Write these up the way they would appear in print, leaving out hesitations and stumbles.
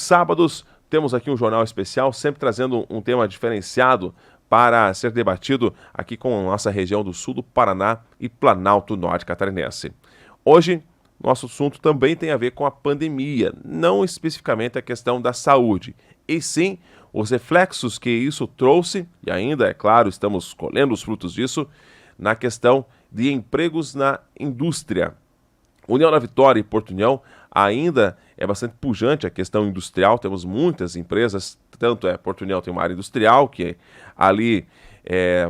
sábados temos aqui um jornal especial, sempre trazendo um tema diferenciado para ser debatido aqui com a nossa região do sul do Paraná e Planalto Norte Catarinense. Hoje, nosso assunto também tem a ver com a pandemia, não especificamente a questão da saúde, e sim os reflexos que isso trouxe, e ainda, é claro, estamos colhendo os frutos disso, na questão de empregos na indústria. União da Vitória e Porto União ainda é bastante pujante a questão industrial, temos muitas empresas, tanto Porto União tem uma área industrial que ali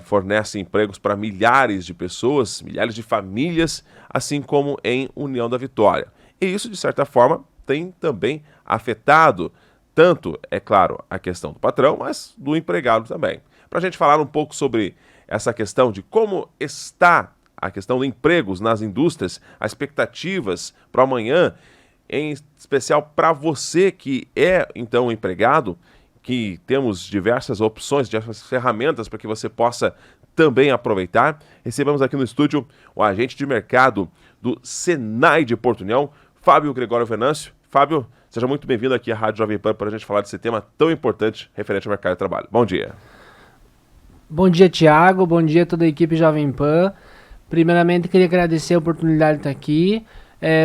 fornece empregos para milhares de pessoas, milhares de famílias, assim como em União da Vitória. E isso, de certa forma, tem também afetado tanto, é claro, a questão do patrão, mas do empregado também. Para a gente falar um pouco sobre essa questão de como está a questão de empregos nas indústrias, as expectativas para amanhã, em especial para você que é, então, empregado, que temos diversas opções, diversas ferramentas para que você possa também aproveitar. Recebemos aqui no estúdio o agente de mercado do Senai de Porto União, Fábio Gregório Venâncio. Fábio, seja muito bem-vindo aqui à Rádio Jovem Pan para a gente falar desse tema tão importante referente ao mercado de trabalho. Bom dia. Bom dia, Thiago. Bom dia a toda a equipe Jovem Pan. Primeiramente, queria agradecer a oportunidade de estar aqui.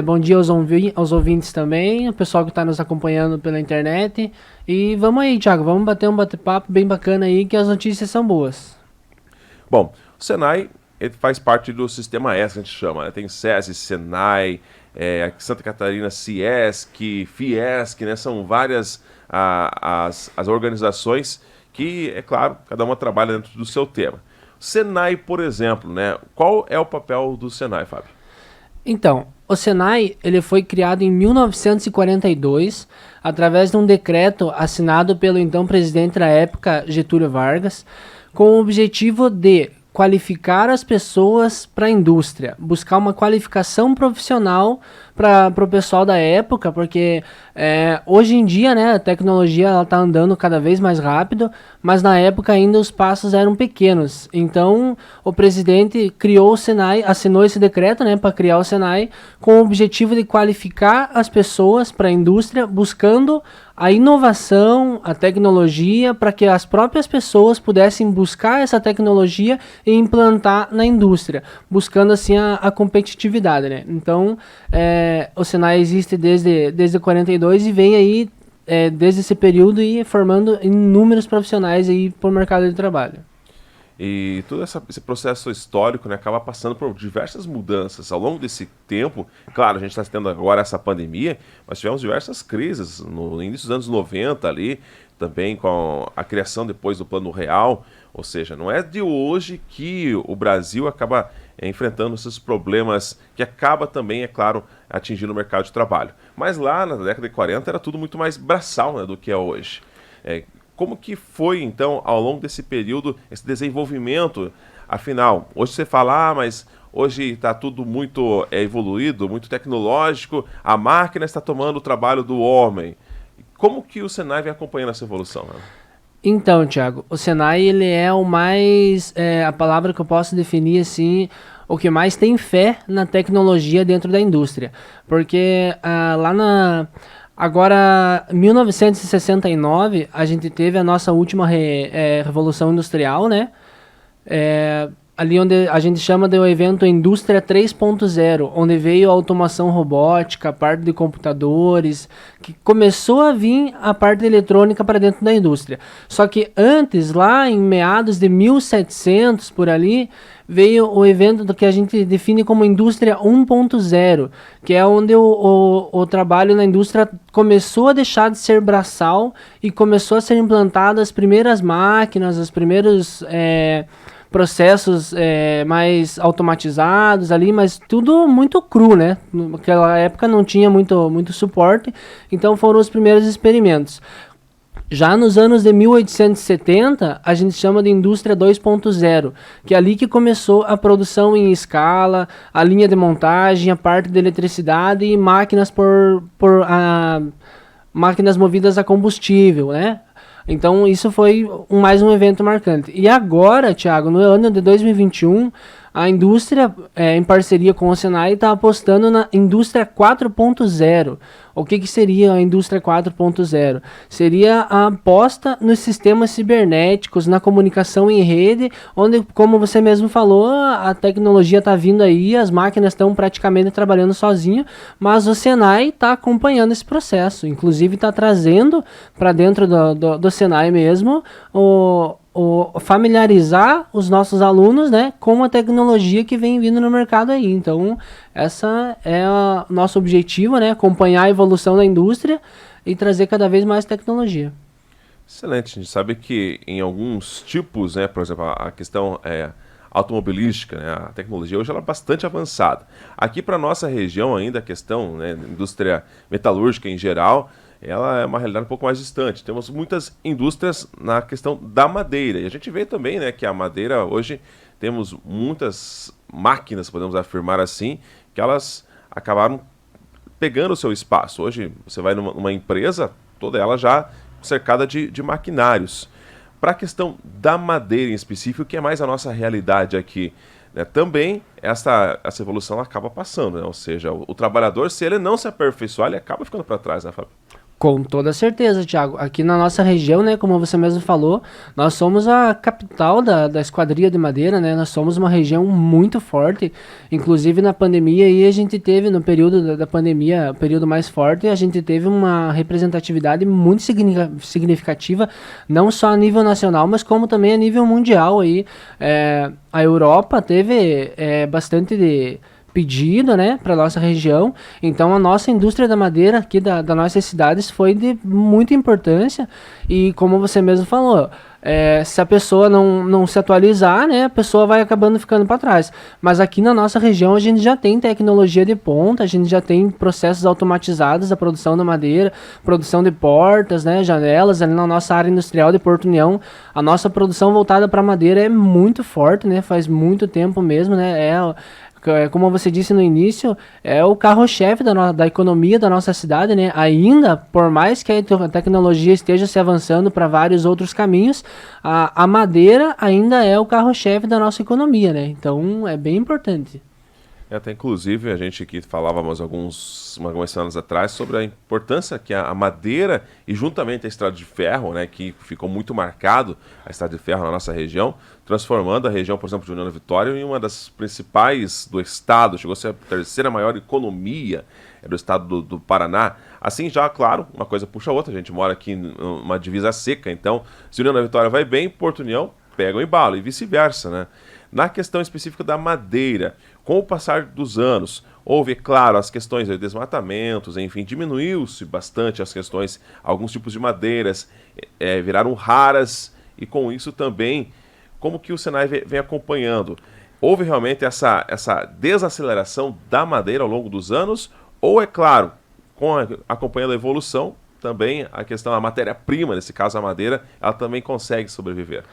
Bom dia aos ouvintes também, o pessoal que está nos acompanhando pela internet. E vamos aí, Thiago, vamos bater um bate-papo bem bacana aí, que as notícias são boas. Bom, o Senai ele faz parte do Sistema S, que a gente chama, né? Tem SESI, Senai, Santa Catarina, Ciesc, Fiesc, né? São várias as organizações que, é claro, cada uma trabalha dentro do seu tema. Senai, por exemplo, né? Qual é o papel do Senai, Fábio? Então, o Senai ele foi criado em 1942 através de um decreto assinado pelo então presidente da época, Getúlio Vargas, com o objetivo de qualificar as pessoas para a indústria, buscar uma qualificação profissional para o pessoal da época, porque hoje em dia, né, a tecnologia está andando cada vez mais rápido, mas na época ainda os passos eram pequenos. Então o presidente criou o Senai, assinou esse decreto, né, para criar o Senai com o objetivo de qualificar as pessoas para a indústria, buscando a inovação, a tecnologia, para que as próprias pessoas pudessem buscar essa tecnologia e implantar na indústria, buscando assim a competitividade, né? Então, o Senai existe desde 42 e vem aí desde esse período e formando inúmeros profissionais aí para o mercado de trabalho. E todo esse processo histórico, né, acaba passando por diversas mudanças. Ao longo desse tempo, claro, a gente está tendo agora essa pandemia, mas tivemos diversas crises no início dos anos 90 ali, também com a criação depois do Plano Real. Ou seja, não é de hoje que o Brasil acaba enfrentando esses problemas que acaba também, é claro, atingindo o mercado de trabalho. Mas lá na década de 40 era tudo muito mais braçal, né, do que é hoje. Como que foi, então, ao longo desse período, esse desenvolvimento? Afinal, hoje você fala, mas hoje está tudo muito evoluído, muito tecnológico, a máquina está tomando o trabalho do homem. Como que o Senai vem acompanhando essa evolução, né? Então, Thiago, o Senai ele é o mais, a palavra que eu posso definir assim, o que mais tem fé na tecnologia dentro da indústria. Porque agora, em 1969, a gente teve a nossa última revolução industrial, né? Ali onde a gente chama de o evento Indústria 3.0, onde veio a automação robótica, a parte de computadores, que começou a vir a parte eletrônica para dentro da indústria. Só que antes, lá em meados de 1700, por ali, veio o evento do que a gente define como Indústria 1.0, que é onde o trabalho na indústria começou a deixar de ser braçal e começou a ser implantado as primeiras máquinas, os primeiros processos mais automatizados ali, mas tudo muito cru, né? Naquela época não tinha muito suporte, então foram os primeiros experimentos. Já nos anos de 1870, a gente chama de indústria 2.0, que é ali que começou a produção em escala, a linha de montagem, a parte de eletricidade e máquinas máquinas movidas a combustível, né? Então isso foi mais um evento marcante. E agora, Thiago, no ano de 2021, a indústria, em parceria com o Senai, está apostando na indústria 4.0. O que seria a indústria 4.0? Seria a aposta nos sistemas cibernéticos, na comunicação em rede, onde, como você mesmo falou, a tecnologia está vindo aí, as máquinas estão praticamente trabalhando sozinho, mas o Senai está acompanhando esse processo. Inclusive está trazendo para dentro do Senai mesmo familiarizar os nossos alunos, né, com a tecnologia que vem vindo no mercado aí. Então, essa é o nosso objetivo, né, acompanhar a evolução da indústria e trazer cada vez mais tecnologia. Excelente. A gente sabe que em alguns tipos, né, por exemplo, a questão automobilística, né, a tecnologia hoje ela é bastante avançada. Aqui para nossa região ainda a questão, né, indústria metalúrgica em geral, ela é uma realidade um pouco mais distante. Temos muitas indústrias na questão da madeira. E a gente vê também, né, que a madeira, hoje, temos muitas máquinas, podemos afirmar assim, que elas acabaram pegando o seu espaço. Hoje, você vai numa empresa, toda ela já cercada de maquinários. Para a questão da madeira em específico, que é mais a nossa realidade aqui, né, também essa evolução acaba passando, né? Ou seja, o trabalhador, se ele não se aperfeiçoar, ele acaba ficando para trás, né, Fábio? Com toda certeza, Thiago. Aqui na nossa região, né, como você mesmo falou, nós somos a capital da esquadria de madeira, né? Nós somos uma região muito forte. Inclusive na pandemia aí a gente teve, no período da pandemia, o período mais forte, a gente teve uma representatividade muito significativa, não só a nível nacional, mas como também a nível mundial aí. A Europa teve bastante pedido, né, para nossa região. Então a nossa indústria da madeira aqui das nossas cidades foi de muita importância e como você mesmo falou, se a pessoa não se atualizar, né, a pessoa vai acabando ficando para trás. Mas aqui na nossa região a gente já tem tecnologia de ponta, a gente já tem processos automatizados da produção da madeira, produção de portas, né, janelas. Ali na nossa área industrial de Porto União, a nossa produção voltada para madeira é muito forte, né, faz muito tempo mesmo, né, como você disse no início, é o carro-chefe da economia da nossa cidade, né? Ainda, por mais que a tecnologia esteja se avançando para vários outros caminhos, a madeira ainda é o carro-chefe da nossa economia, né? Então, é bem importante. Até inclusive a gente aqui falávamos algumas semanas atrás sobre a importância que a madeira e juntamente a estrada de ferro, né, que ficou muito marcado a estrada de ferro na nossa região, transformando a região, por exemplo, de União da Vitória em uma das principais do estado, chegou a ser a terceira maior economia do estado do Paraná. Assim já, claro, uma coisa puxa a outra, a gente mora aqui numa divisa seca, então se União da Vitória vai bem, Porto União pega o embalo e vice-versa, né? Na questão específica da madeira, com o passar dos anos, houve, claro, as questões de desmatamentos, enfim, diminuiu-se bastante as questões, alguns tipos de madeiras viraram raras e com isso também, como que o Senai vem acompanhando? Houve realmente essa desaceleração da madeira ao longo dos anos ou, é claro, acompanhando a evolução, também a questão da matéria-prima, nesse caso a madeira, ela também consegue sobreviver?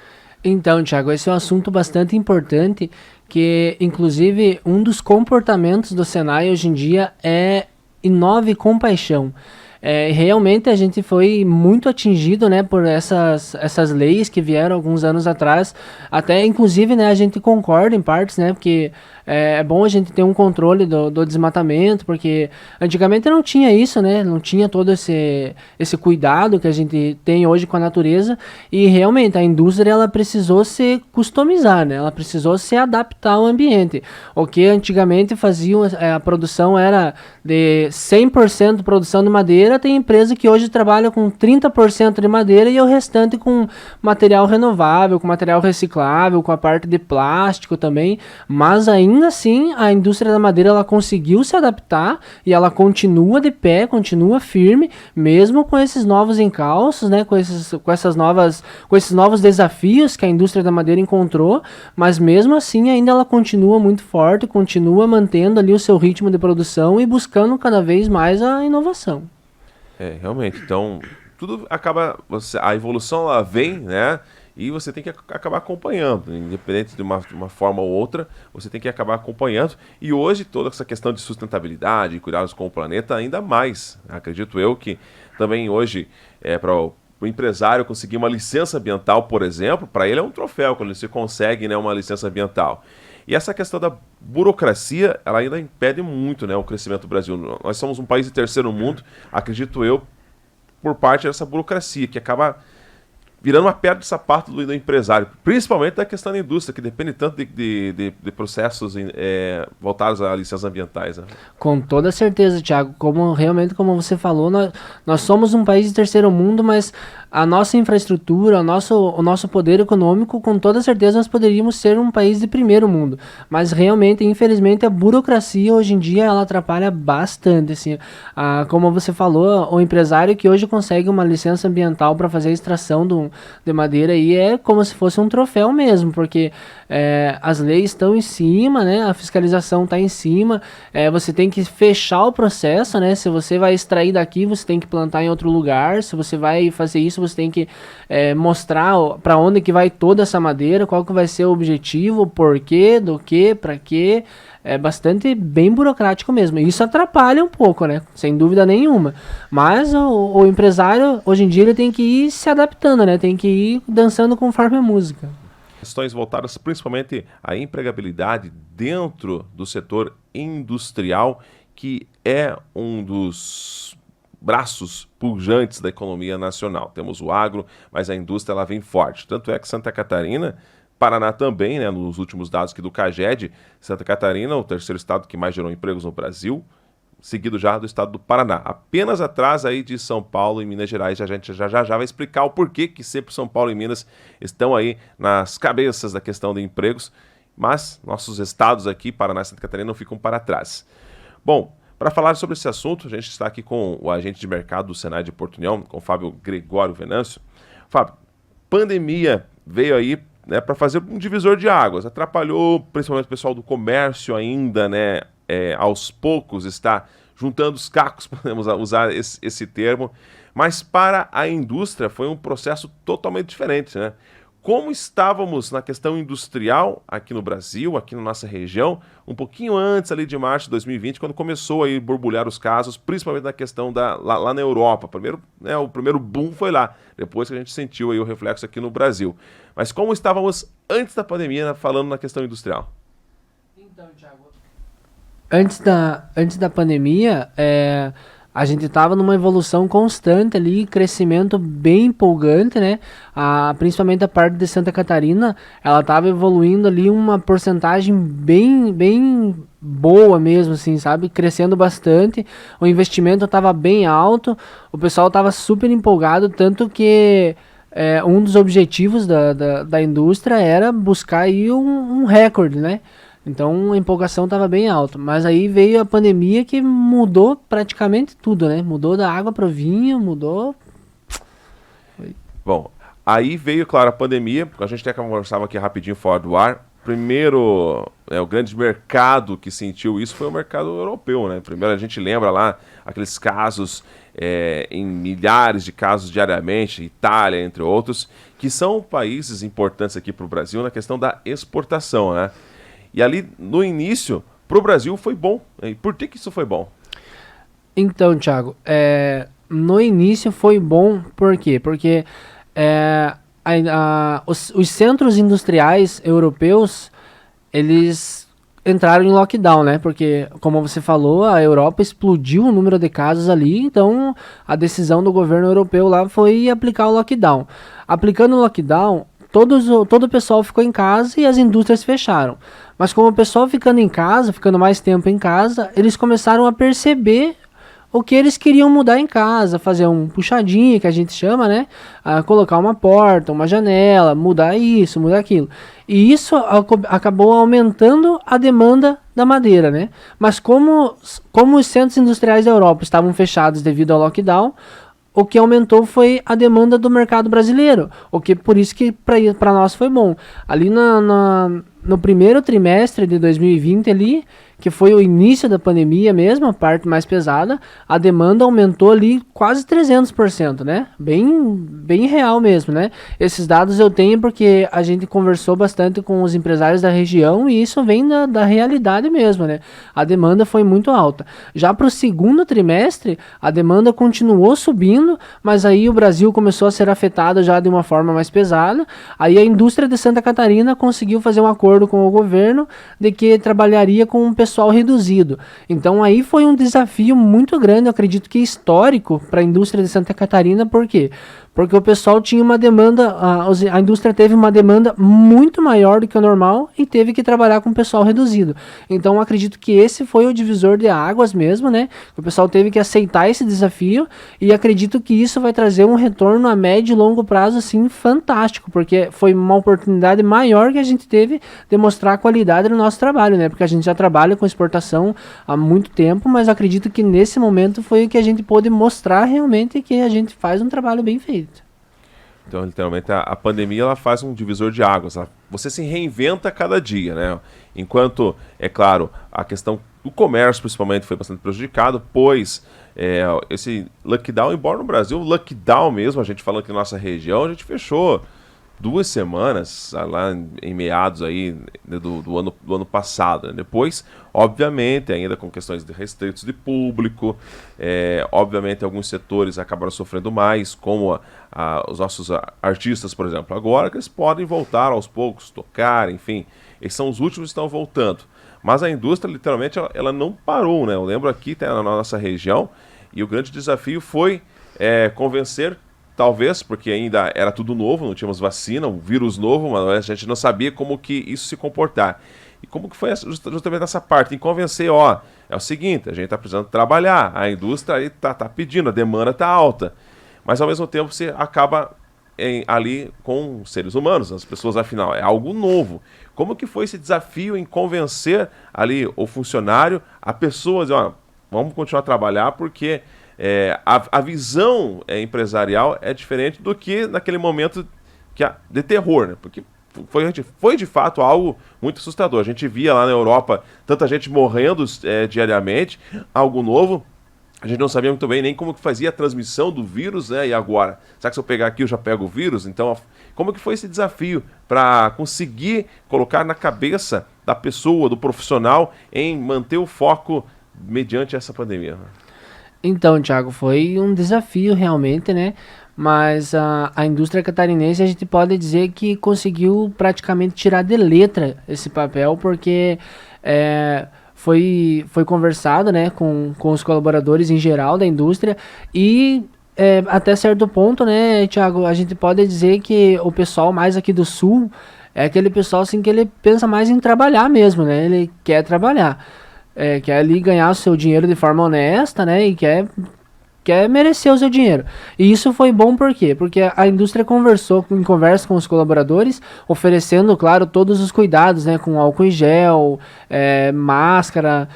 Então, Thiago, esse é um assunto bastante importante, que inclusive um dos comportamentos do Senai hoje em dia é inove com paixão. Realmente a gente foi muito atingido, né, por essas leis que vieram alguns anos atrás, até inclusive, né, a gente concorda em partes, né, porque é bom a gente ter um controle do desmatamento, porque antigamente não tinha isso, né, não tinha todo esse cuidado que a gente tem hoje com a natureza, e realmente a indústria ela precisou se customizar, né, ela precisou se adaptar ao ambiente. O que antigamente faziam, a produção era de 100% produção de madeira, tem empresa que hoje trabalha com 30% de madeira e o restante com material renovável, com material reciclável, com a parte de plástico também, mas ainda assim a indústria da madeira ela conseguiu se adaptar e ela continua de pé, continua firme, mesmo com esses novos encalços, né, com esses novos desafios que a indústria da madeira encontrou, mas mesmo assim ainda ela continua muito forte, continua mantendo ali o seu ritmo de produção e buscando cada vez mais a inovação. Realmente, então tudo acaba, a evolução ela vem, né? E você tem que acabar acompanhando, independente de uma forma ou outra, você tem que acabar acompanhando. E hoje toda essa questão de sustentabilidade, cuidados com o planeta, ainda mais. Acredito eu que também hoje, para o empresário conseguir uma licença ambiental, por exemplo, para ele é um troféu quando ele se consegue, né, uma licença ambiental. E essa questão da burocracia, ela ainda impede muito, né, o crescimento do Brasil. Nós somos um país de terceiro mundo, acredito eu, por parte dessa burocracia, que acaba virando uma pedra de sapato do empresário, principalmente da questão da indústria, que depende tanto de processos voltados a licenças ambientais. Né? Com toda certeza, Thiago. Realmente, como você falou, nós somos um país de terceiro mundo, mas a nossa infraestrutura, o nosso poder econômico, com toda certeza nós poderíamos ser um país de primeiro mundo. Mas realmente, infelizmente, a burocracia hoje em dia ela atrapalha bastante. Assim. Como você falou, o empresário que hoje consegue uma licença ambiental para fazer a extração de madeira aí é como se fosse um troféu mesmo, porque as leis estão em cima, né? A fiscalização está em cima, você tem que fechar o processo, né? Se você vai extrair daqui, você tem que plantar em outro lugar, se você vai fazer isso, você tem que mostrar para onde que vai toda essa madeira, qual que vai ser o objetivo, o porquê, do que, para quê. É bastante bem burocrático mesmo. Isso atrapalha um pouco, né? Sem dúvida nenhuma. Mas o empresário, hoje em dia, ele tem que ir se adaptando, né? Tem que ir dançando conforme a música. Questões voltadas principalmente à empregabilidade dentro do setor industrial, que é um dos braços pujantes da economia nacional. Temos o agro, mas a indústria ela vem forte. Tanto é que Santa Catarina, Paraná também, né, nos últimos dados aqui do CAGED, Santa Catarina, o terceiro estado que mais gerou empregos no Brasil, seguido já do estado do Paraná. Apenas atrás aí de São Paulo e Minas Gerais. A gente já vai explicar o porquê que sempre São Paulo e Minas estão aí nas cabeças da questão de empregos, mas nossos estados aqui, Paraná e Santa Catarina, não ficam para trás. Bom, para falar sobre esse assunto, a gente está aqui com o agente de mercado do Senai de Porto União, com o Fábio Gregório Venâncio. Fábio, pandemia veio aí, né, para fazer um divisor de águas, atrapalhou principalmente o pessoal do comércio ainda, né, aos poucos está juntando os cacos, podemos usar esse termo, mas para a indústria foi um processo totalmente diferente, né? Como estávamos na questão industrial aqui no Brasil, aqui na nossa região, um pouquinho antes ali de março de 2020, quando começou a borbulhar os casos, principalmente na questão lá na Europa. Primeiro, né, o primeiro boom foi lá, depois que a gente sentiu aí o reflexo aqui no Brasil. Mas como estávamos antes da pandemia, né, falando na questão industrial? Então, Thiago, antes da pandemia, a gente estava numa evolução constante ali, crescimento bem empolgante, né? Principalmente a parte de Santa Catarina, ela estava evoluindo ali uma porcentagem bem boa mesmo, assim, sabe? Crescendo bastante, o investimento estava bem alto, o pessoal estava super empolgado, tanto que um dos objetivos da indústria era buscar aí um recorde, né? Então a empolgação estava bem alta, mas aí veio a pandemia que mudou praticamente tudo, né? Mudou da água para o vinho, mudou... Bom, aí veio, claro, a pandemia, a gente até conversava aqui rapidinho fora do ar. Primeiro, o grande mercado que sentiu isso foi o mercado europeu, né? Primeiro a gente lembra lá aqueles casos, em milhares de casos diariamente, Itália, entre outros, que são países importantes aqui para o Brasil na questão da exportação, né? E ali, no início, para o Brasil foi bom. E por que isso foi bom? Então, Thiago, no início foi bom, por quê? Porque os centros industriais europeus, eles entraram em lockdown, né? Porque, como você falou, a Europa explodiu o número de casos ali, então a decisão do governo europeu lá foi aplicar o lockdown. Aplicando o lockdown, todo o pessoal ficou em casa e as indústrias fecharam. Mas como o pessoal ficando em casa, ficando mais tempo em casa, eles começaram a perceber o que eles queriam mudar em casa, fazer um puxadinho, que a gente chama, né? Colocar uma porta, uma janela, mudar isso, mudar aquilo. E isso acabou aumentando a demanda da madeira, né? Mas como os centros industriais da Europa estavam fechados devido ao lockdown, o que aumentou foi a demanda do mercado brasileiro, o que por isso que para nós foi bom. Ali no primeiro trimestre de 2020 ali, que foi o início da pandemia mesmo, a parte mais pesada, a demanda aumentou ali quase 300%, né? Bem real mesmo, né? Esses dados eu tenho porque a gente conversou bastante com os empresários da região e isso vem da realidade mesmo, né? A demanda foi muito alta. Já para o segundo trimestre, a demanda continuou subindo, mas aí o Brasil começou a ser afetado já de uma forma mais pesada. Aí a indústria de Santa Catarina conseguiu fazer um acordo acordo com o governo de que trabalharia com um pessoal reduzido. Então aí foi um desafio muito grande, eu acredito que histórico para a indústria de Santa Catarina, por quê? Porque o pessoal tinha uma demanda, a indústria teve uma demanda muito maior do que o normal e teve que trabalhar com o pessoal reduzido. Então eu acredito que esse foi o divisor de águas mesmo, né? O pessoal teve que aceitar esse desafio e acredito que isso vai trazer um retorno a médio e longo prazo, assim, fantástico, porque foi uma oportunidade maior que a gente teve de mostrar a qualidade do nosso trabalho, né? Porque a gente já trabalha com exportação há muito tempo, mas acredito que nesse momento foi o que a gente pôde mostrar realmente que a gente faz um trabalho bem feito. Então, literalmente, a pandemia ela faz um divisor de águas. Você se reinventa a cada dia, né? Enquanto, é claro, a questão do comércio, principalmente, foi bastante prejudicado, pois esse lockdown, embora no Brasil, lockdown mesmo, a gente falando que na nossa região, a gente fechou 2 semanas lá em meados aí do ano passado, né? Depois, obviamente, ainda com questões de restritos de público, obviamente alguns setores acabaram sofrendo mais, como os nossos artistas, por exemplo, agora que eles podem voltar aos poucos, tocar, enfim, eles são os últimos que estão voltando. Mas a indústria, literalmente, ela não parou, né? Eu lembro aqui, na nossa região, e o grande desafio foi convencer. Talvez, porque ainda era tudo novo, não tínhamos vacina, um vírus novo, mas a gente não sabia como que isso se comportar. E como que foi justamente nessa parte, em convencer, é o seguinte, a gente está precisando trabalhar, a indústria aí tá pedindo, a demanda está alta. Mas ao mesmo tempo você acaba ali com seres humanos, as pessoas, afinal, é algo novo. Como que foi esse desafio em convencer ali o funcionário, a pessoa, dizer, vamos continuar a trabalhar porque... a visão empresarial é diferente do que naquele momento de terror, né? Porque foi de fato algo muito assustador. A gente via lá na Europa tanta gente morrendo diariamente, algo novo. A gente não sabia muito bem nem como que fazia a transmissão do vírus, né? E agora? Será que se eu pegar aqui eu já pego o vírus? Então, como que foi esse desafio para conseguir colocar na cabeça da pessoa, do profissional, em manter o foco mediante essa pandemia? Então, Thiago, foi um desafio realmente, né? Mas a indústria catarinense, a gente pode dizer que conseguiu praticamente tirar de letra esse papel, porque foi conversado, né, com os colaboradores em geral da indústria e até certo ponto, né, Thiago, a gente pode dizer que o pessoal mais aqui do Sul é aquele pessoal assim que ele pensa mais em trabalhar mesmo, né? Ele quer trabalhar. Quer ali ganhar o seu dinheiro de forma honesta, né? E quer merecer o seu dinheiro. E isso foi bom por quê? Porque a indústria conversa com os colaboradores, oferecendo, claro, todos os cuidados, né? Com álcool em gel, máscara,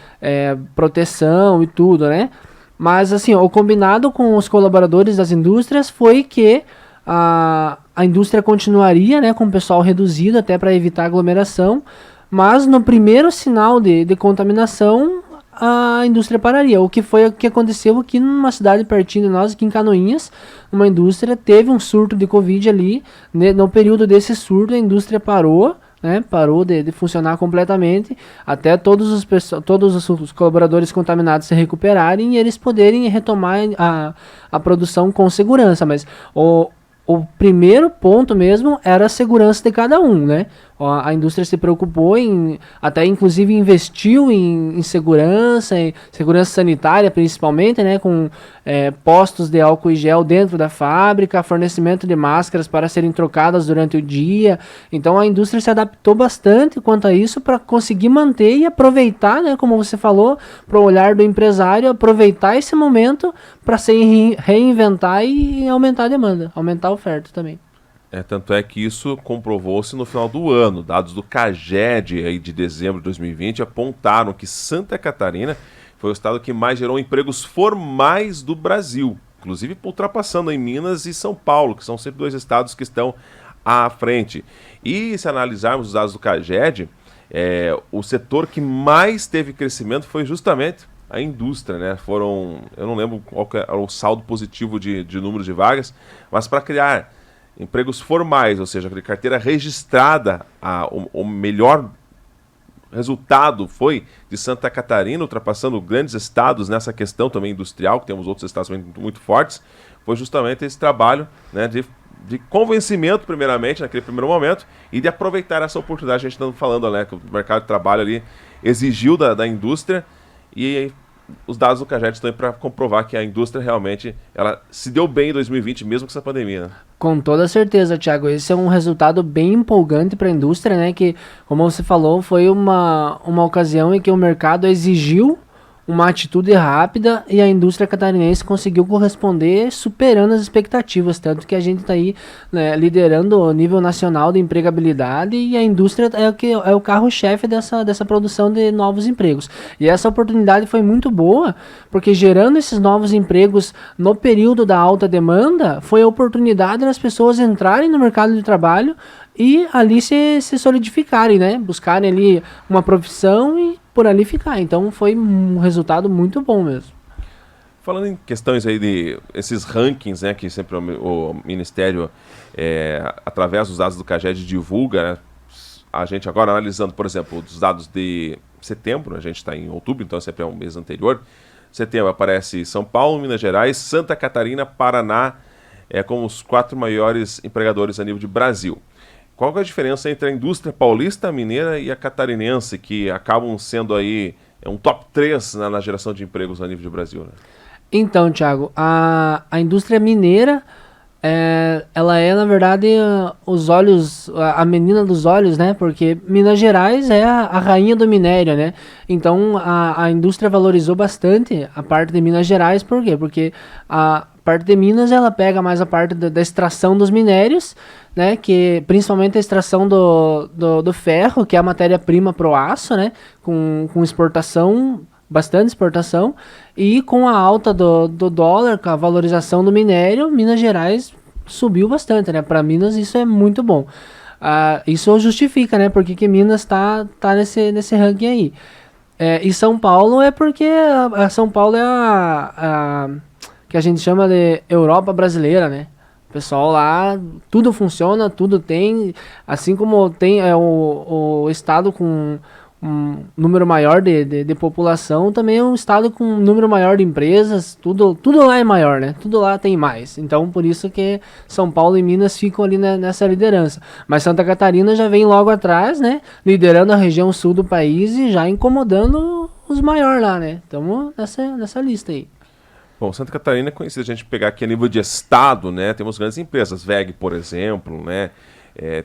proteção e tudo, né? Mas, assim, o combinado com os colaboradores das indústrias foi que a indústria continuaria, né? Com o pessoal reduzido até para evitar aglomeração. Mas no primeiro sinal de contaminação, a indústria pararia. O que aconteceu aqui numa cidade pertinho de nós, aqui em Canoinhas, uma indústria teve um surto de Covid ali. No período desse surto, a indústria parou, né? Parou de funcionar completamente, até todos os colaboradores contaminados se recuperarem e eles poderem retomar a produção com segurança. Mas o primeiro ponto mesmo era a segurança de cada um, né? A indústria se preocupou até inclusive investiu em segurança sanitária principalmente, né? Com postos de álcool e gel dentro da fábrica, fornecimento de máscaras para serem trocadas durante o dia. Então a indústria se adaptou bastante quanto a isso para conseguir manter e aproveitar, né? Como você falou, para o olhar do empresário, aproveitar esse momento para se reinventar e aumentar a demanda, aumentar a oferta também. Tanto é que isso comprovou-se no final do ano. Dados do CAGED aí de dezembro de 2020 apontaram que Santa Catarina foi o estado que mais gerou empregos formais do Brasil, inclusive ultrapassando em Minas e São Paulo, que são sempre 2 estados que estão à frente. E se analisarmos os dados do CAGED, o setor que mais teve crescimento foi justamente a indústria, né? Eu não lembro qual que era o saldo positivo de número de vagas, mas para criar empregos formais, ou seja, carteira registrada, o melhor resultado foi de Santa Catarina, ultrapassando grandes estados nessa questão também industrial, que temos outros estados muito, muito fortes, foi justamente esse trabalho, né, de de convencimento, primeiramente, naquele primeiro momento, e de aproveitar essa oportunidade. A gente está falando, né, que o mercado de trabalho ali exigiu da indústria, e os dados do CAGED estão aí para comprovar que a indústria realmente ela se deu bem em 2020, mesmo com essa pandemia, né? Com toda certeza, Thiago. Esse é um resultado bem empolgante para a indústria, né? Que, como você falou, foi uma ocasião em que o mercado exigiu uma atitude rápida e a indústria catarinense conseguiu corresponder superando as expectativas, tanto que a gente está aí, né, liderando o nível nacional de empregabilidade e a indústria é o carro-chefe dessa produção de novos empregos. E essa oportunidade foi muito boa, porque gerando esses novos empregos no período da alta demanda, foi a oportunidade das pessoas entrarem no mercado de trabalho e ali se solidificarem, né? Buscarem ali uma profissão e por ali ficar. Então foi um resultado muito bom mesmo. Falando em questões aí de esses rankings, né, que sempre o Ministério, através dos dados do CAGED, divulga, né? A gente agora analisando, por exemplo, os dados de setembro, a gente está em outubro, então sempre é um mês anterior. Setembro aparece São Paulo, Minas Gerais, Santa Catarina, Paraná, como os 4 maiores empregadores a nível de Brasil. Qual que é a diferença entre a indústria paulista, mineira e a catarinense, que acabam sendo aí um top 3 na geração de empregos a nível de Brasil, né? Então, Thiago, a indústria mineira, ela é, na verdade, os olhos, a menina dos olhos, né? Porque Minas Gerais é a rainha do minério, né? Então, a indústria valorizou bastante a parte de Minas Gerais, por quê? Porque a parte de Minas, ela pega mais a parte da extração dos minérios, né, que principalmente a extração do ferro, que é a matéria-prima para o aço, né, com exportação, bastante exportação, e com a alta do dólar, com a valorização do minério, Minas Gerais subiu bastante, né, para Minas isso é muito bom. Isso justifica, né, porque que Minas tá nesse ranking aí. E São Paulo é porque São Paulo é a que a gente chama de Europa brasileira, né? O pessoal lá, tudo funciona, tudo tem, assim como tem o estado com um número maior de população, também é um estado com um número maior de empresas, tudo lá é maior, né? Tudo lá tem mais. Então, por isso que São Paulo e Minas ficam ali nessa liderança. Mas Santa Catarina já vem logo atrás, né? Liderando a região sul do país e já incomodando os maiores lá, né? Estamos nessa lista aí. Bom, Santa Catarina é conhecida, a gente pegar aqui a nível de estado, né? Temos grandes empresas, WEG, por exemplo, né?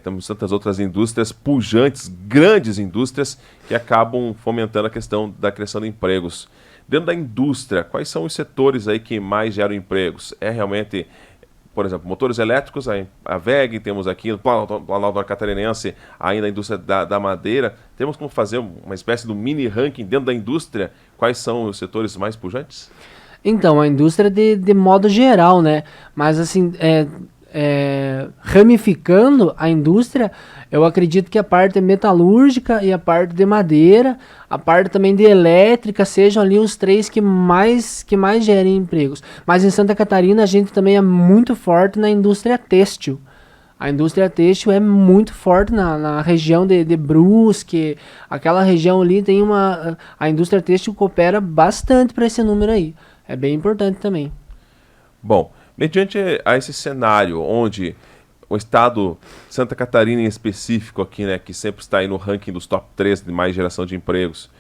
Temos tantas outras indústrias pujantes, grandes indústrias, que acabam fomentando a questão da criação de empregos. Dentro da indústria, quais são os setores aí que mais geram empregos? É realmente, por exemplo, motores elétricos, a WEG, temos aqui no Planalto Catarinense ainda a indústria da madeira. Temos como fazer uma espécie de mini ranking dentro da indústria? Quais são os setores mais pujantes? Então, a indústria de modo geral, né? Mas assim, ramificando a indústria, eu acredito que a parte metalúrgica e a parte de madeira, a parte também de elétrica, sejam ali os 3 que mais gerem empregos. Mas em Santa Catarina a gente também é muito forte na indústria têxtil. A indústria têxtil é muito forte na região de Brusque, aquela região ali tem a indústria têxtil coopera bastante para esse número aí. É bem importante também. Bom, mediante a esse cenário onde o estado Santa Catarina em específico aqui, né, que sempre está aí no ranking dos top 3 de mais geração de empregos,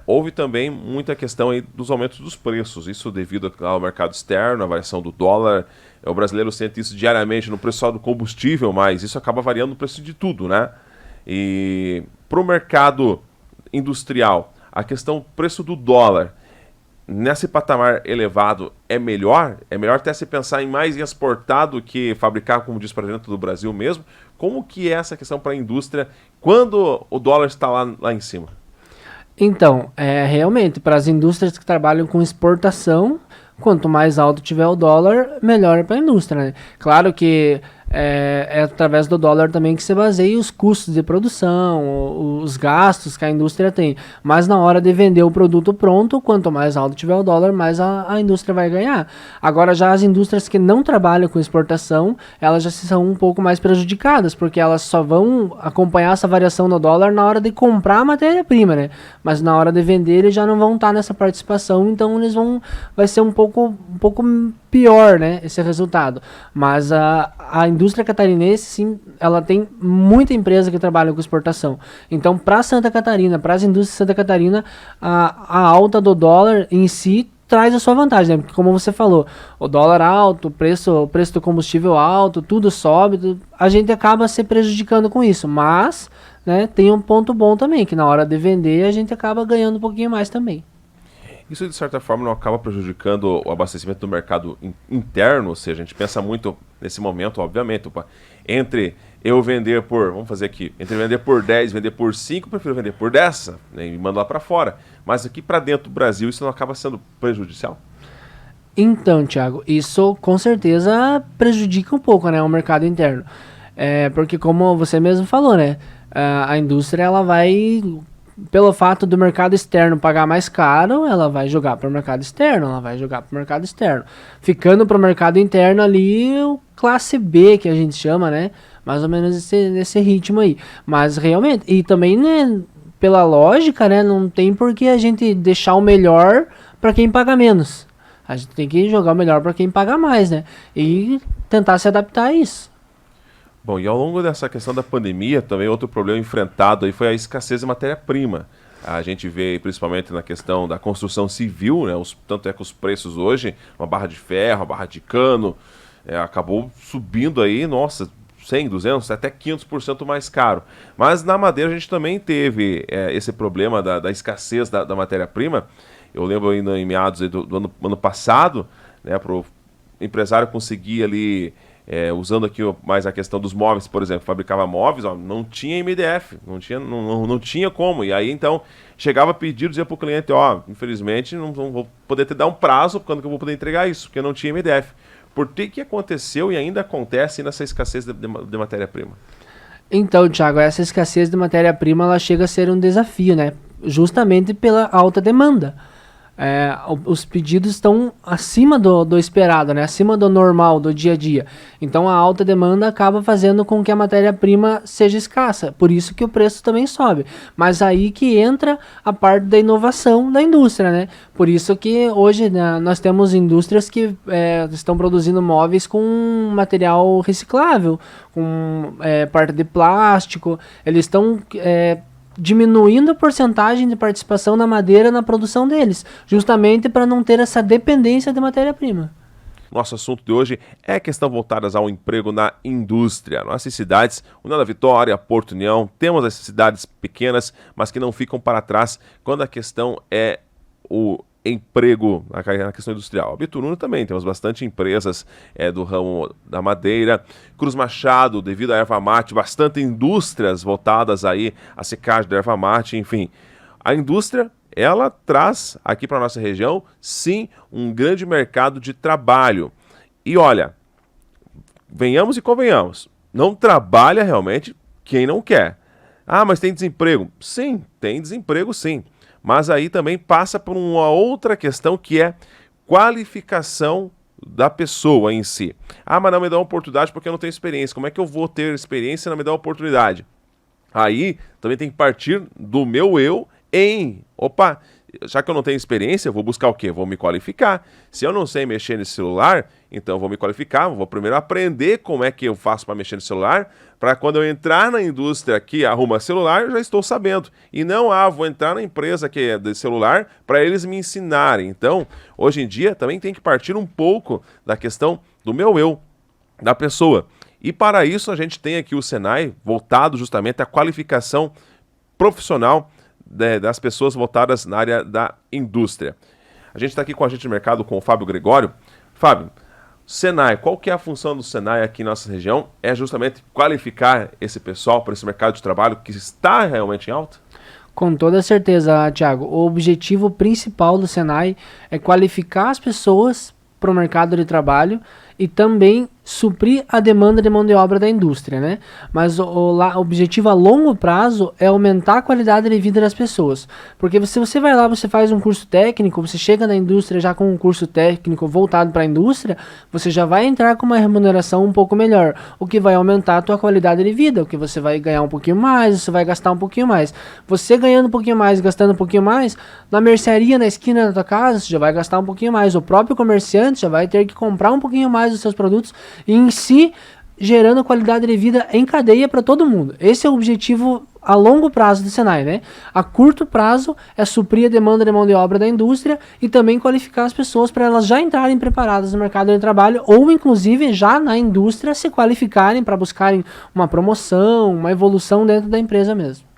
houve também muita questão aí dos aumentos dos preços, isso devido ao mercado externo, a variação do dólar. O brasileiro sente isso diariamente no preço só do combustível, mas isso acaba variando no preço de tudo, né? E para o mercado industrial, a questão do preço do dólar, nesse patamar elevado, é melhor? É melhor até se pensar em exportar do que fabricar, como diz, para dentro do Brasil mesmo? Como que é essa questão para a indústria quando o dólar está lá em cima? Então, realmente, para as indústrias que trabalham com exportação, quanto mais alto tiver o dólar, melhor para a indústria, né? Claro que é através do dólar também que se baseia os custos de produção, os gastos que a indústria tem. Mas na hora de vender o produto pronto, quanto mais alto tiver o dólar, mais a indústria vai ganhar. Agora, já as indústrias que não trabalham com exportação, elas já são um pouco mais prejudicadas, porque elas só vão acompanhar essa variação no dólar na hora de comprar a matéria-prima, né? Mas na hora de vender, eles já não vão estar nessa participação, então vai ser um pouco pior, né, esse resultado. Mas a indústria catarinense, sim, ela tem muita empresa que trabalha com exportação. Então, para Santa Catarina, para as indústrias de Santa Catarina, a alta do dólar em si traz a sua vantagem, né? Porque como você falou, o dólar alto, o preço do combustível alto, tudo sobe, a gente acaba se prejudicando com isso. Mas, né, tem um ponto bom também, que na hora de vender a gente acaba ganhando um pouquinho mais também. Isso, de certa forma, não acaba prejudicando o abastecimento do mercado interno? Ou seja, a gente pensa muito nesse momento, obviamente, entre eu vender por, vamos fazer aqui, entre vender por 10 e vender por 5, eu prefiro vender por 10, né, e mando lá para fora. Mas aqui para dentro do Brasil, isso não acaba sendo prejudicial? Então, Thiago, isso com certeza prejudica um pouco, né, o mercado interno. Porque como você mesmo falou, né, a indústria ela vai, pelo fato do mercado externo pagar mais caro, ela vai jogar para o mercado externo, ficando para o mercado interno ali o classe B que a gente chama, né, mais ou menos nesse ritmo aí. Mas realmente, e também, né, pela lógica, né, não tem por que a gente deixar o melhor para quem paga menos. A gente tem que jogar o melhor para quem paga mais, né, e tentar se adaptar a isso. Bom, e ao longo dessa questão da pandemia, também outro problema enfrentado aí foi a escassez de matéria-prima. A gente vê principalmente na questão da construção civil, né? Tanto é que os preços hoje, uma barra de ferro, uma barra de cano, acabou subindo aí, nossa, 100, 200, até 500% mais caro. Mas na madeira a gente também teve esse problema da escassez da matéria-prima. Eu lembro ainda em meados aí do ano passado, né, para o empresário conseguir ali... usando aqui mais a questão dos móveis, por exemplo, fabricava móveis, ó, não tinha MDF, não tinha como. E aí, então, chegava a pedir, dizia para o cliente, ó, infelizmente, não vou poder te dar um prazo, quando que eu vou poder entregar isso, porque não tinha MDF. Por que aconteceu e ainda acontece nessa escassez de matéria-prima? Então, Thiago, essa escassez de matéria-prima, ela chega a ser um desafio, né? Justamente pela alta demanda. Os pedidos estão acima do esperado, né? Acima do normal, do dia a dia. Então a alta demanda acaba fazendo com que a matéria-prima seja escassa. Por isso que o preço também sobe. Mas aí que entra a parte da inovação da indústria, né? Por isso que hoje, né, nós temos indústrias que estão produzindo móveis com material reciclável, com parte de plástico. Eles estão... diminuindo a porcentagem de participação na madeira na produção deles, justamente para não ter essa dependência de matéria-prima. Nosso assunto de hoje é questão voltadas ao emprego na indústria. Nossas cidades, União da Vitória, Porto União, temos as cidades pequenas, mas que não ficam para trás quando a questão é o emprego na questão industrial. Bituruna também, temos bastante empresas do ramo da madeira. Cruz Machado, devido à erva mate, bastante indústrias voltadas aí à secagem da erva mate, enfim. A indústria, ela traz aqui para a nossa região, sim, um grande mercado de trabalho. E olha, venhamos e convenhamos, não trabalha realmente quem não quer. Ah, mas tem desemprego? Sim, tem desemprego sim. Mas aí também passa por uma outra questão que é qualificação da pessoa em si. Ah, mas não me dá uma oportunidade porque eu não tenho experiência. Como é que eu vou ter experiência e não me dá uma oportunidade? Aí também tem que partir do meu eu opa, já que eu não tenho experiência, eu vou buscar o quê? Vou me qualificar. Se eu não sei mexer nesse celular, então eu vou me qualificar, vou primeiro aprender como é que eu faço para mexer no celular, para quando eu entrar na indústria que arruma celular, eu já estou sabendo. E não, vou entrar na empresa que é de celular para eles me ensinarem. Então, hoje em dia, também tem que partir um pouco da questão do meu eu, da pessoa. E para isso, a gente tem aqui o Senai, voltado justamente à qualificação profissional das pessoas voltadas na área da indústria. A gente está aqui com o agente de mercado, com o Fábio Gregório. Fábio, Senai, qual que é a função do Senai aqui na nossa região? É justamente qualificar esse pessoal para esse mercado de trabalho que está realmente em alta? Com toda certeza, Thiago. O objetivo principal do Senai é qualificar as pessoas para o mercado de trabalho e também suprir a demanda de mão de obra da indústria, né? Mas o objetivo a longo prazo é aumentar a qualidade de vida das pessoas. Porque se você vai lá, você faz um curso técnico, você chega na indústria já com um curso técnico voltado para a indústria, você já vai entrar com uma remuneração um pouco melhor, o que vai aumentar a tua qualidade de vida, o que você vai ganhar um pouquinho mais, você vai gastar um pouquinho mais. Você ganhando um pouquinho mais, gastando um pouquinho mais, na mercearia, na esquina da tua casa, você já vai gastar um pouquinho mais. O próprio comerciante já vai ter que comprar um pouquinho mais dos seus produtos e em si gerando qualidade de vida em cadeia para todo mundo. Esse é o objetivo a longo prazo do Senai, né? A curto prazo é suprir a demanda de mão de obra da indústria e também qualificar as pessoas para elas já entrarem preparadas no mercado de trabalho ou inclusive já na indústria se qualificarem para buscarem uma promoção, uma evolução dentro da empresa mesmo.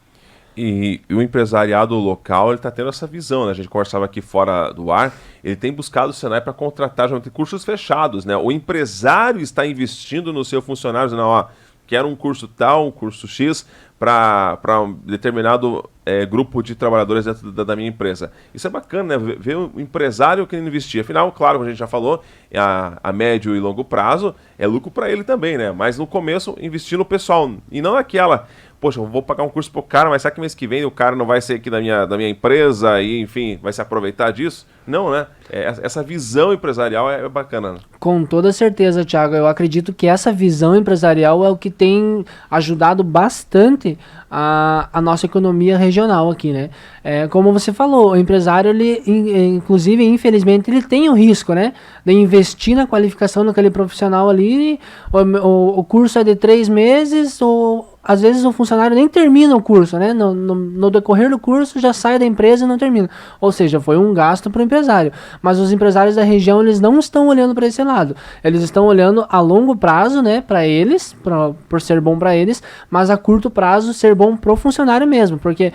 E o empresariado local está tendo essa visão, né? A gente conversava aqui fora do ar, ele tem buscado o Senai para contratar geralmente cursos fechados, né? O empresário está investindo no seu funcionário, dizendo, ó, quero um curso tal, um curso X, para um determinado grupo de trabalhadores dentro da minha empresa. Isso é bacana, né? Ver o empresário querendo investir. Afinal, claro, como a gente já falou, a médio e longo prazo é lucro para ele também, né? Mas no começo, investir no pessoal e não naquela... Poxa, eu vou pagar um curso pro cara, mas será que mês que vem o cara não vai ser aqui da minha empresa e, enfim, vai se aproveitar disso? Não, né? Essa visão empresarial é bacana. Né? Com toda certeza, Thiago. Eu acredito que essa visão empresarial é o que tem ajudado bastante a nossa economia regional aqui, né? Como você falou, o empresário, ele, inclusive, infelizmente, ele tem o risco, né? De investir na qualificação daquele profissional ali. O curso é de 3 meses ou... Às vezes o funcionário nem termina o curso, né? No decorrer do curso já sai da empresa e não termina. Ou seja, foi um gasto para o empresário. Mas os empresários da região, eles não estão olhando para esse lado. Eles estão olhando a longo prazo, né? Para eles, por ser bom para eles, mas a curto prazo ser bom pro funcionário mesmo. Porque...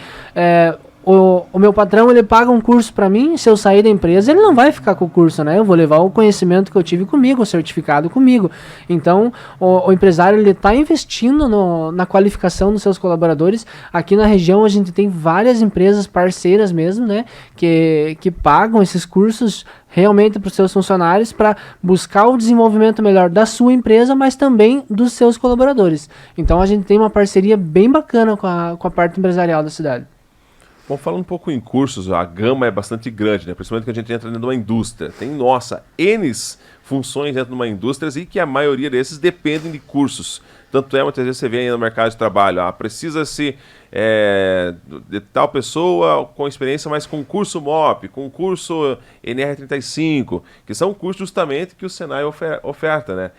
O meu patrão, ele paga um curso para mim, se eu sair da empresa, ele não vai ficar com o curso, né? Eu vou levar o conhecimento que eu tive comigo, o certificado comigo. Então, o empresário, ele está investindo na qualificação dos seus colaboradores. Aqui na região, a gente tem várias empresas parceiras mesmo, né? Que pagam esses cursos realmente para os seus funcionários para buscar o desenvolvimento melhor da sua empresa, mas também dos seus colaboradores. Então, a gente tem uma parceria bem bacana com a parte empresarial da cidade. Bom, falando um pouco em cursos, a gama é bastante grande, né? Principalmente que a gente entra dentro de uma indústria. Tem, N funções dentro de uma indústria e que a maioria desses dependem de cursos. Tanto muitas vezes você vê aí no mercado de trabalho, precisa-se de tal pessoa com experiência, mas com curso MOP, com curso NR35, que são cursos justamente que o Senai oferta, né?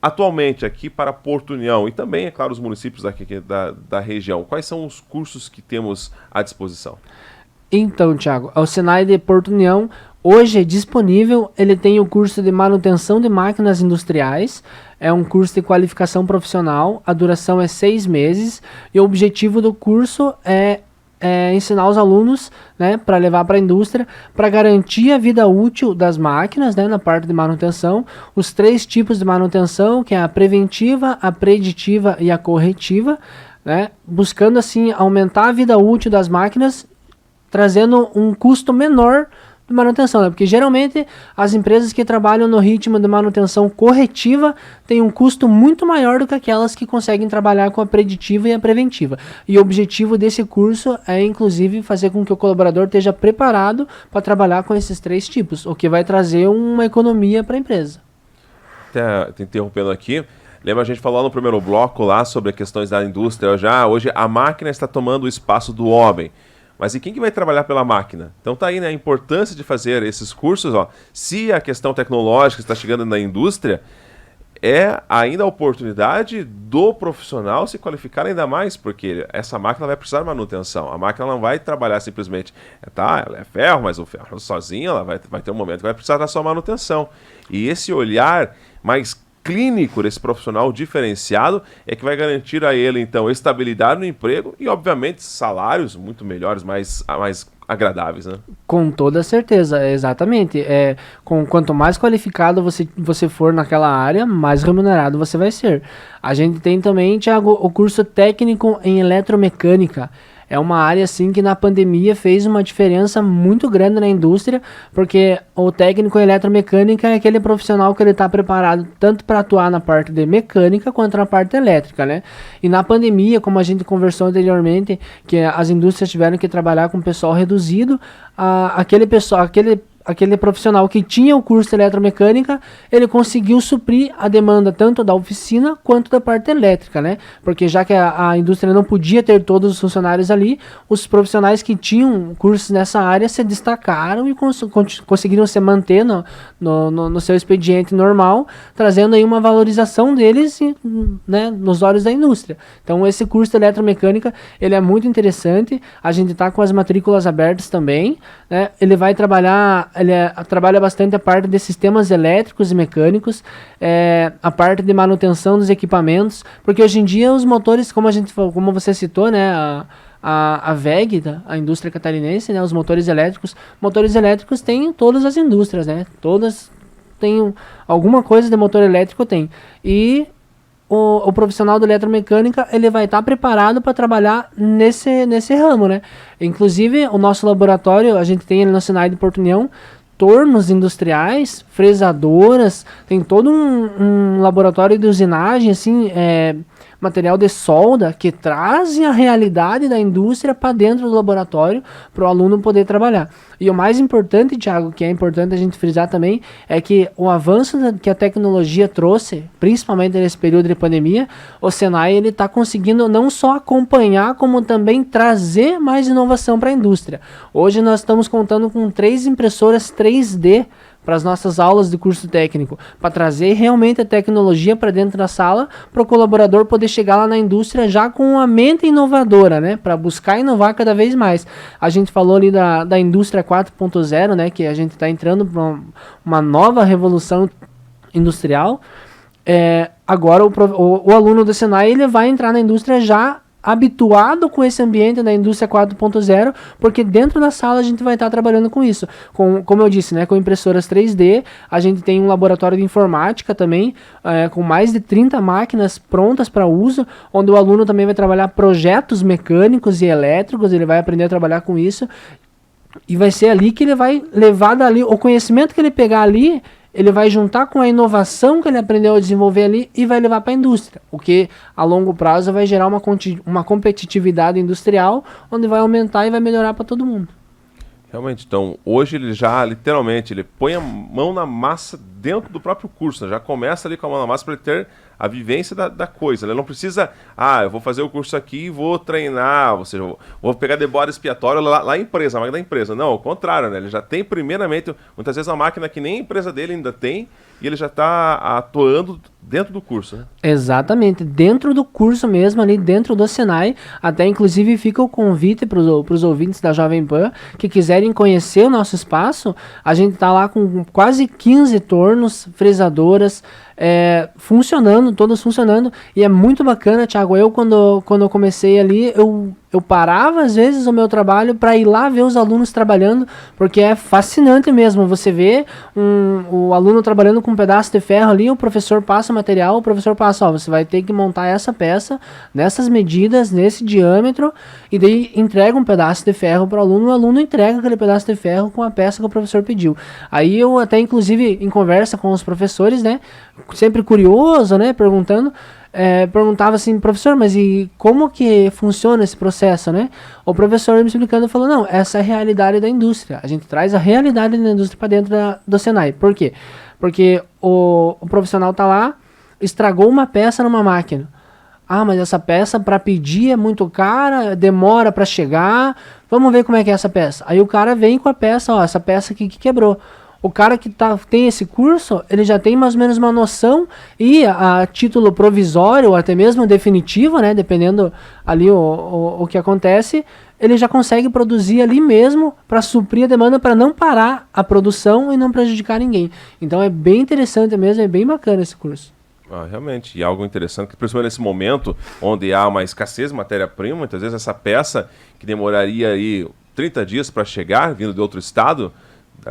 Atualmente, aqui para Porto União e também, é claro, os municípios aqui da região, quais são os cursos que temos à disposição? Então, Thiago, o Senai de Porto União hoje é disponível, ele tem o curso de manutenção de máquinas industriais, é um curso de qualificação profissional, a duração é 6 meses e o objetivo do curso é ensinar os alunos, né, para levar para a indústria, para garantir a vida útil das máquinas, né, na parte de manutenção, os 3 tipos de manutenção, que é a preventiva, a preditiva e a corretiva, né, buscando assim aumentar a vida útil das máquinas, trazendo um custo menor de manutenção, né? Porque geralmente as empresas que trabalham no ritmo de manutenção corretiva têm um custo muito maior do que aquelas que conseguem trabalhar com a preditiva e a preventiva. E o objetivo desse curso é, inclusive, fazer com que o colaborador esteja preparado para trabalhar com esses 3 tipos, o que vai trazer uma economia para a empresa. Até interrompendo aqui, lembra a gente falou no primeiro bloco lá sobre as questões da indústria, hoje a máquina está tomando o espaço do homem. Mas e quem que vai trabalhar pela máquina? Então tá aí, né, a importância de fazer esses cursos, se a questão tecnológica está chegando na indústria, é ainda a oportunidade do profissional se qualificar ainda mais, porque essa máquina vai precisar de manutenção. A máquina não vai trabalhar simplesmente, ela é ferro, mas o ferro sozinho, ela vai ter um momento que vai precisar da sua manutenção. E esse olhar mais clínico desse profissional diferenciado é que vai garantir a ele, então, estabilidade no emprego e, obviamente, salários muito melhores, mais agradáveis, né? Com toda certeza, exatamente. Quanto mais qualificado você for naquela área, mais remunerado você vai ser. A gente tem também, Thiago, o curso técnico em eletromecânica. é uma área assim que na pandemia fez uma diferença muito grande na indústria, porque o técnico em eletromecânica é aquele profissional que ele está preparado tanto para atuar na parte de mecânica quanto na parte elétrica, né? E na pandemia, como a gente conversou anteriormente, que as indústrias tiveram que trabalhar com pessoal reduzido, aquele profissional que tinha o curso de eletromecânica, ele conseguiu suprir a demanda tanto da oficina quanto da parte elétrica, né? Porque já que a indústria não podia ter todos os funcionários ali, os profissionais que tinham cursos nessa área se destacaram e conseguiram se manter no seu expediente normal, trazendo aí uma valorização deles, né, nos olhos da indústria. Então esse curso de eletromecânica, ele é muito interessante, a gente está com as matrículas abertas também, né? Ele vai trabalhar trabalha bastante a parte de sistemas elétricos e mecânicos, a parte de manutenção dos equipamentos, porque hoje em dia os motores, como você citou, né, a WEG, a indústria catarinense, né, os motores elétricos tem em todas as indústrias, né, todas têm alguma coisa de motor elétrico tem, e o profissional da eletromecânica, ele vai estar preparado para trabalhar nesse ramo, né? Inclusive, o nosso laboratório, a gente tem ali no Senai de Porto União, tornos industriais, fresadoras, tem todo um laboratório de usinagem, assim, material de solda, que trazem a realidade da indústria para dentro do laboratório, para o aluno poder trabalhar. E o mais importante, Thiago, que é importante a gente frisar também, é que o avanço que a tecnologia trouxe, principalmente nesse período de pandemia, o Senai ele está conseguindo não só acompanhar, como também trazer mais inovação para a indústria. Hoje nós estamos contando com 3 impressoras 3D para as nossas aulas de curso técnico, para trazer realmente a tecnologia para dentro da sala, para o colaborador poder chegar lá na indústria já com uma mente inovadora, né, para buscar inovar cada vez mais. A gente falou ali da indústria 4.0, né, que a gente está entrando para uma nova revolução industrial. Agora o aluno do Senai ele vai entrar na indústria já habituado com esse ambiente da indústria 4.0, porque dentro da sala a gente vai estar trabalhando com isso. Como eu disse, né, com impressoras 3D, a gente tem um laboratório de informática também, com mais de 30 máquinas prontas para uso, onde o aluno também vai trabalhar projetos mecânicos e elétricos, ele vai aprender a trabalhar com isso, e vai ser ali que ele vai levar dali, o conhecimento que ele pegar ali, ele vai juntar com a inovação que ele aprendeu a desenvolver ali e vai levar para a indústria, o que a longo prazo vai gerar uma competitividade industrial, onde vai aumentar e vai melhorar para todo mundo. Realmente, então, hoje ele já, literalmente, ele põe a mão na massa dentro do próprio curso, né? Já começa ali com a mão na massa para ele ter a vivência da coisa, né? Ele não precisa, eu vou fazer o curso aqui e vou treinar, ou seja, vou pegar de bode expiatório lá na empresa, a máquina da empresa. Não, ao contrário, né? Ele já tem primeiramente, muitas vezes uma máquina que nem a empresa dele ainda tem, e ele já está atuando dentro do curso, né? Exatamente, dentro do curso mesmo, ali dentro do Senai. Até inclusive fica o convite para os ouvintes da Jovem Pan que quiserem conhecer o nosso espaço. A gente está lá com quase 15 tornos, fresadoras, todas funcionando, e é muito bacana, Thiago. Eu quando eu comecei ali, eu parava às vezes o meu trabalho para ir lá ver os alunos trabalhando, porque é fascinante mesmo. Você vê o aluno trabalhando com um pedaço de ferro ali, o professor passa o material, o professor passa, você vai ter que montar essa peça nessas medidas, nesse diâmetro, e daí entrega um pedaço de ferro para o aluno entrega aquele pedaço de ferro com a peça que o professor pediu. Aí eu até inclusive em conversa com os professores, né, sempre curioso, né, perguntava assim, professor, mas e como que funciona esse processo, né? O professor me explicando falou, não, essa é a realidade da indústria. A gente traz a realidade da indústria para dentro do Senai. Por quê? Porque o profissional tá lá, estragou uma peça numa máquina. Mas essa peça para pedir é muito cara, demora para chegar. Vamos ver como é que é essa peça. Aí o cara vem com a peça, essa peça aqui que quebrou. O cara que tem esse curso, ele já tem mais ou menos uma noção, e a título provisório, ou até mesmo definitivo, né, dependendo ali o que acontece, ele já consegue produzir ali mesmo para suprir a demanda, para não parar a produção e não prejudicar ninguém. Então é bem interessante mesmo, é bem bacana esse curso. Realmente, e algo interessante, que principalmente nesse momento onde há uma escassez de matéria-prima, muitas vezes essa peça que demoraria aí 30 dias para chegar, vindo de outro estado,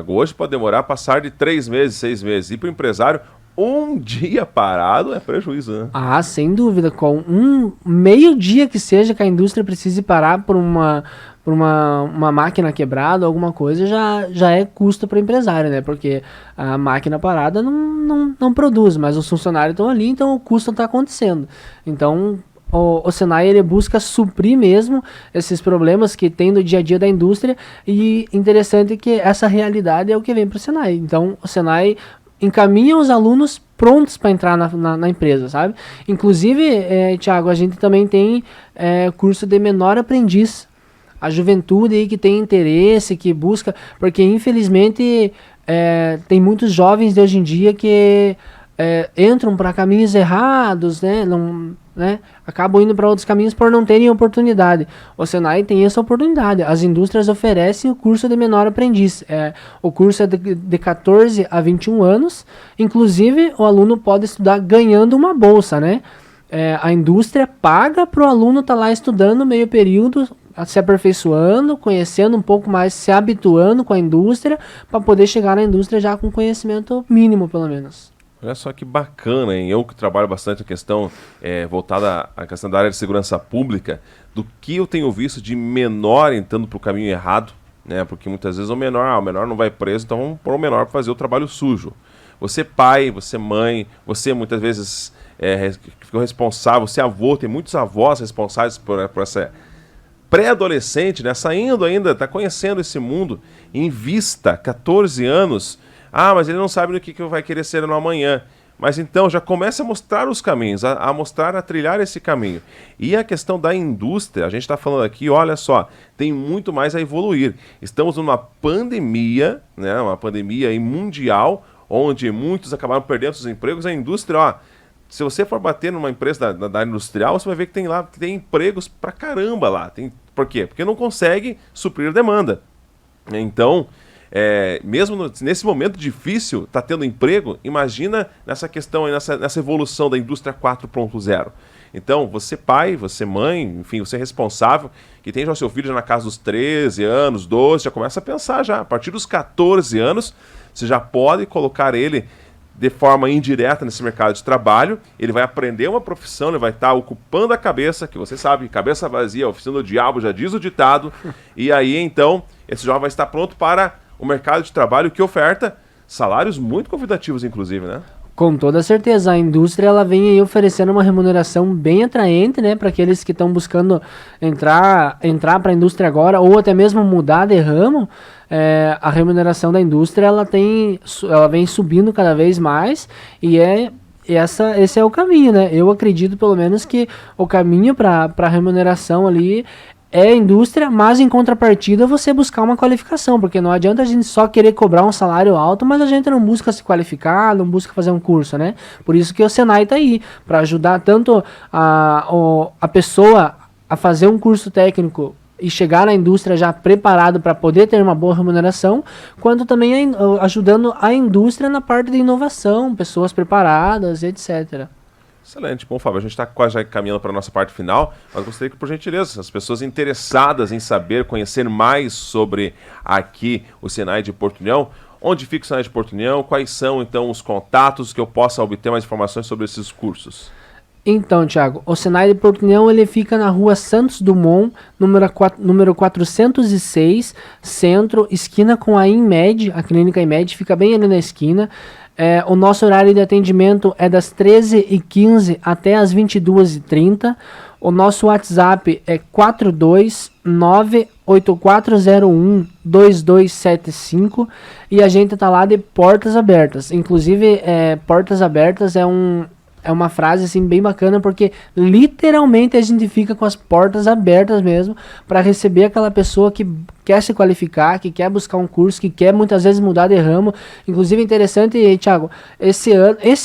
hoje pode demorar passar de 3 meses, 6 meses. E para o empresário, um dia parado é prejuízo, né? Ah, sem dúvida. Com um meio dia que seja que a indústria precise parar por uma máquina quebrada, alguma coisa, já é custo para o empresário, né? Porque a máquina parada não produz, mas os funcionários estão ali, então o custo está acontecendo. Então, o Senai ele busca suprir mesmo esses problemas que tem no dia a dia da indústria, e interessante que essa realidade é o que vem para o Senai. Então, o Senai encaminha os alunos prontos para entrar na empresa, sabe? Inclusive, Thiago, a gente também tem curso de menor aprendiz. A juventude aí que tem interesse, que busca, porque infelizmente tem muitos jovens de hoje em dia que entram para caminhos errados, né? Acabam indo para outros caminhos por não terem oportunidade. O Senai tem essa oportunidade. As indústrias oferecem o curso de menor aprendiz. O curso é de 14 a 21 anos. Inclusive, o aluno pode estudar ganhando uma bolsa, né? A indústria paga para o aluno estar lá estudando meio período, se aperfeiçoando, conhecendo um pouco mais, se habituando com a indústria, para poder chegar na indústria já com conhecimento mínimo, pelo menos. Olha só que bacana, hein? Eu que trabalho bastante a questão voltada à questão da área de segurança pública, do que eu tenho visto de menor entrando para o caminho errado, né? Porque muitas vezes o menor não vai preso, então vamos pôr o menor para fazer o trabalho sujo. Você pai, você mãe, você muitas vezes ficou responsável, você avô, tem muitos avós responsáveis por essa pré-adolescente, né? Saindo ainda, está conhecendo esse mundo, invista 14 anos. Ah, mas ele não sabe no que vai querer ser no amanhã. Mas então já começa a mostrar os caminhos, a mostrar, a trilhar esse caminho. E a questão da indústria, a gente está falando aqui, olha só, tem muito mais a evoluir. Estamos numa pandemia, né, uma pandemia aí mundial, onde muitos acabaram perdendo seus empregos. A indústria, ó, se você for bater numa empresa da área industrial, você vai ver que tem empregos pra caramba lá. Por quê? Porque não consegue suprir demanda. Então, mesmo nesse momento difícil, tá tendo emprego, imagina nessa questão, nessa evolução da indústria 4.0. Então, você pai, você mãe, enfim, você responsável, que tem já o seu filho já na casa dos 13 anos, 12, já começa a pensar já. A partir dos 14 anos, você já pode colocar ele de forma indireta nesse mercado de trabalho, ele vai aprender uma profissão, ele vai estar ocupando a cabeça, que você sabe, cabeça vazia, oficina do diabo, já diz o ditado, e aí então, esse jovem vai estar pronto para o mercado de trabalho que oferta salários muito convidativos, inclusive, né? Com toda certeza, a indústria ela vem aí oferecendo uma remuneração bem atraente, né, para aqueles que estão buscando entrar para a indústria agora, ou até mesmo mudar de ramo. A remuneração da indústria ela vem subindo cada vez mais, e esse é o caminho, né? Eu acredito pelo menos que o caminho para a remuneração ali é a indústria, mas em contrapartida você buscar uma qualificação, porque não adianta a gente só querer cobrar um salário alto, mas a gente não busca se qualificar, não busca fazer um curso, né? Por isso que o Senai está aí, para ajudar tanto a pessoa a fazer um curso técnico e chegar na indústria já preparado para poder ter uma boa remuneração, quanto também ajudando a indústria na parte de inovação, pessoas preparadas, etc. Excelente. Bom, Fábio, a gente está quase já caminhando para a nossa parte final, mas gostaria que, por gentileza, as pessoas interessadas em saber, conhecer mais sobre aqui o Senai de Porto União, onde fica o Senai de Porto União, quais são, então, os contatos que eu possa obter mais informações sobre esses cursos? Então, Thiago, o Senai de Porto União ele fica na rua Santos Dumont, número 406, centro, esquina com a InMed, a clínica InMed, fica bem ali na esquina. O nosso horário de atendimento é das 13h15 até as 22h30. O nosso WhatsApp é 429-8401-2275 e a gente tá lá de portas abertas. Inclusive, portas abertas é uma frase assim bem bacana, porque literalmente a gente fica com as portas abertas mesmo para receber aquela pessoa que quer se qualificar, que quer buscar um curso, que quer muitas vezes mudar de ramo. Inclusive, interessante, Thiago, esse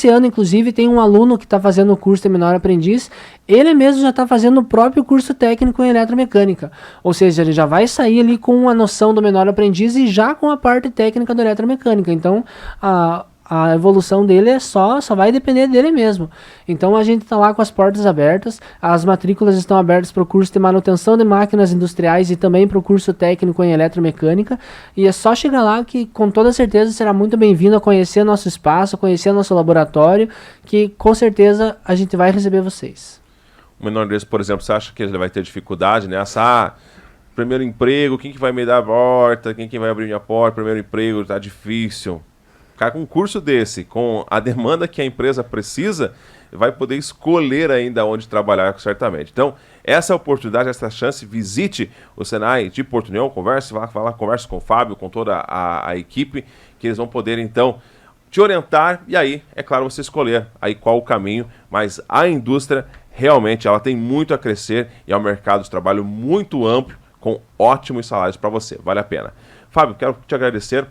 ano inclusive tem um aluno que está fazendo o curso de menor aprendiz, ele mesmo já está fazendo o próprio curso técnico em eletromecânica, ou seja, ele já vai sair ali com a noção do menor aprendiz e já com a parte técnica da eletromecânica. Então, a a evolução dele só vai depender dele mesmo. Então a gente está lá com as portas abertas, as matrículas estão abertas para o curso de manutenção de máquinas industriais e também para o curso técnico em eletromecânica, e é só chegar lá que com toda certeza será muito bem-vindo a conhecer nosso espaço, conhecer nosso laboratório, que com certeza a gente vai receber vocês. O menor desse, por exemplo, você acha que ele vai ter dificuldade nessa... primeiro emprego, quem que vai me dar a porta, quem que vai abrir minha porta, primeiro emprego, tá difícil. Cara, com um curso desse, com a demanda que a empresa precisa, vai poder escolher ainda onde trabalhar, certamente. Então, essa oportunidade, essa chance, visite o Senai de Porto União, converse com o Fábio, com toda a equipe, que eles vão poder, então, te orientar, e aí, é claro, você escolher aí qual o caminho, mas a indústria, realmente, ela tem muito a crescer, e é um mercado de trabalho muito amplo, com ótimos salários para você, vale a pena. Fábio, quero te agradecer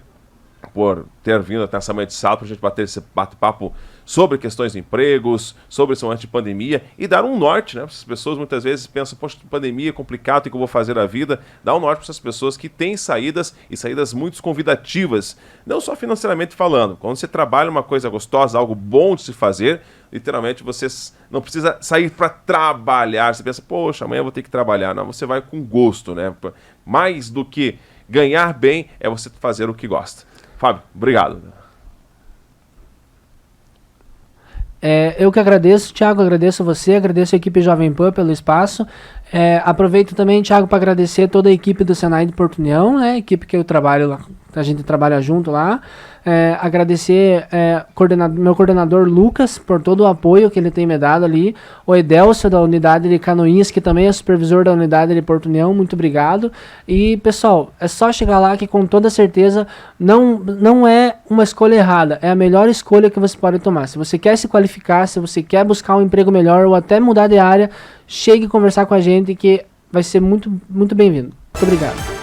por ter vindo até essa manhã de sábado para a gente bater esse bate-papo sobre questões de empregos, sobre esse momento de pandemia e dar um norte, né? As pessoas muitas vezes pensam, poxa, pandemia é complicado, o que eu vou fazer na vida? Dá um norte para essas pessoas que têm saídas e saídas muito convidativas, não só financeiramente falando. Quando você trabalha uma coisa gostosa, algo bom de se fazer, literalmente você não precisa sair para trabalhar. Você pensa, poxa, amanhã eu vou ter que trabalhar. Não, você vai com gosto, né? Mais do que ganhar bem é você fazer o que gosta. Fábio, obrigado. Eu que agradeço, Thiago, agradeço você, agradeço a equipe Jovem Pan pelo espaço. Aproveito também, Thiago, para agradecer toda a equipe do Senai de Porto União, né? Equipe que eu trabalho lá, a gente trabalha junto lá. Agradecer meu coordenador Lucas por todo o apoio que ele tem me dado ali. O Edelcio da unidade de Canoinhas, que também é supervisor da unidade de Porto União, muito obrigado. E pessoal, é só chegar lá que com toda certeza não é uma escolha errada, é a melhor escolha que você pode tomar. Se você quer se qualificar, se você quer buscar um emprego melhor ou até mudar de área, chegue a conversar com a gente que vai ser muito, muito bem-vindo. Muito obrigado.